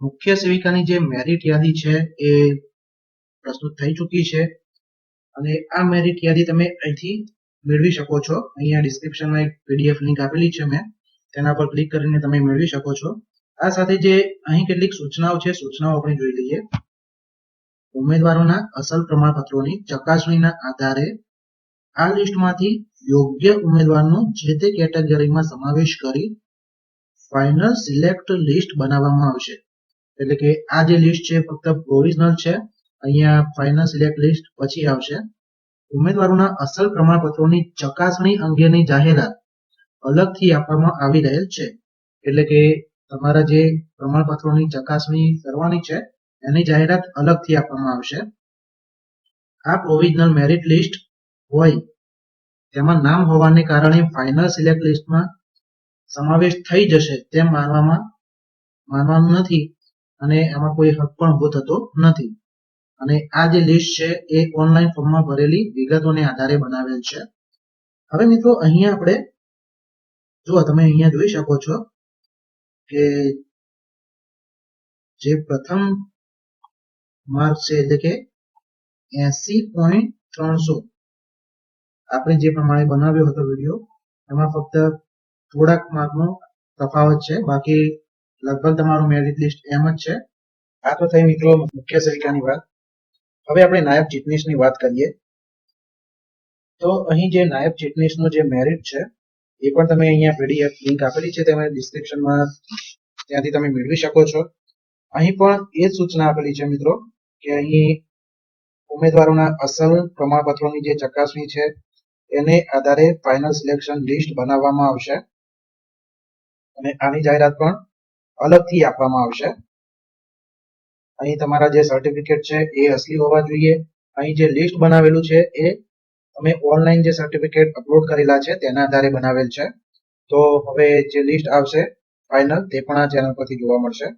મુખ્ય સેવિકાની જે મેરિટ યાદી છે એ પ્રસ્તુત થઈ ચૂકી છે અને આ મેરિટ યાદી તમે અહીંથી મેળવી શકો છો. અહીંયા ડિસ્ક્રિપ્શનમાં એક PDF લિંક આપેલી છે મેં, તેના પર ક્લિક કરીને તમે મેળવી શકો છો. આ સાથે જે અહીં કેટલીક સૂચનાઓ છે, સૂચનાઓ આપણે જોઈ લઈએ. ઉમેદવારોના અસલ પ્રમાણપત્રોની ચકાસણીના આધારે આ લિસ્ટમાંથી યોગ્ય ઉમેદવારનો જે તે કેટેગરીમાં સમાવેશ કરી ફાઇનલ સિલેક્ટ લિસ્ટ બનાવવામાં આવશે. એટલે કે આ જે લિસ્ટ છે ફક્ત પ્રોવિઝનલ છે, અહીંયા ફાઇનલ સિલેક્ટ લિસ્ટ પછી આવશે. ઉમેદવારોના અસલ પ્રમાણપત્રોની ચકાસણી અંગેની જાહેરાત અલગથી આપવામાં આવી રહેલ છે. એટલે કે તમારા જે પ્રમાણપત્રોની ચકાસણી કરવાની છે એની જાહેરાત અલગથી આપવામાં આવશે. આ પ્રોવિઝનલ મેરિટ લિસ્ટ હોય તેમાં નામ હોવાને કારણે ફાઇનલ સિલેક્ટ લિસ્ટમાં સમાવેશ થઈ જશે તેમ માનવાનું નથી અને એમાં કોઈ હક પણ ઉભો થતો નથી. અને આ જે લિસ્ટ છે એ ઓનલાઈન ફોર્મમાં ભરેલી વિગતોને આધારે બનાવેલ છે. હવે મિત્રો અહીંયા આપણે જો તમે અહીંયા જોઈ શકો છો કે જે પ્રથમ માર્ક છે એટલે કે 80.300 આપણે જે પ્રમાણે બનાવ્યો હતો વિડીયો એમાં ફક્ત થોડાક માર્કનો તફાવત છે, બાકી લગભગ તમારું મેરિટ લિસ્ટ એમ જ છે. આ તો થઈ મિત્રો મુખ્ય સેવિકાની વાત. હવે આપણે નાયબ ચીટનીસની વાત કરીએ તો અહીં જે નાયબ ચીટનીસનો જે મેરિટ છે એ પણ તમે અહીંયા PDF લિંક આપેલી છે, તમે ડિસ્ક્રિપ્શનમાં ત્યાંથી તમે મેળવી શકો છો. અહીં પણ એ જ સૂચના આપેલી છે મિત્રો કે અહીં ઉમેદવારોના અસલ પ્રમાણપત્રોની જે ચકાસણી છે એને આધારે ફાઇનલ સિલેક્શન લિસ્ટ બનાવવામાં આવશે અને આની જાહેરાત પણ અલગથી આપવામાં આવશે. અહીં તમારા જે સર્ટિફિકેટ છે એ અસલી હોવા જોઈએ. અહીં જે લિસ્ટ બનાવેલું છે એ તમે ઓનલાઈન જે સર્ટિફિકેટ અપલોડ કરેલા છે તેના આધારે બનાવેલ છે. તો હવે જે લિસ્ટ આવશે ફાઇનલ તે પણ આ ચેનલ પરથી જોવા મળશે.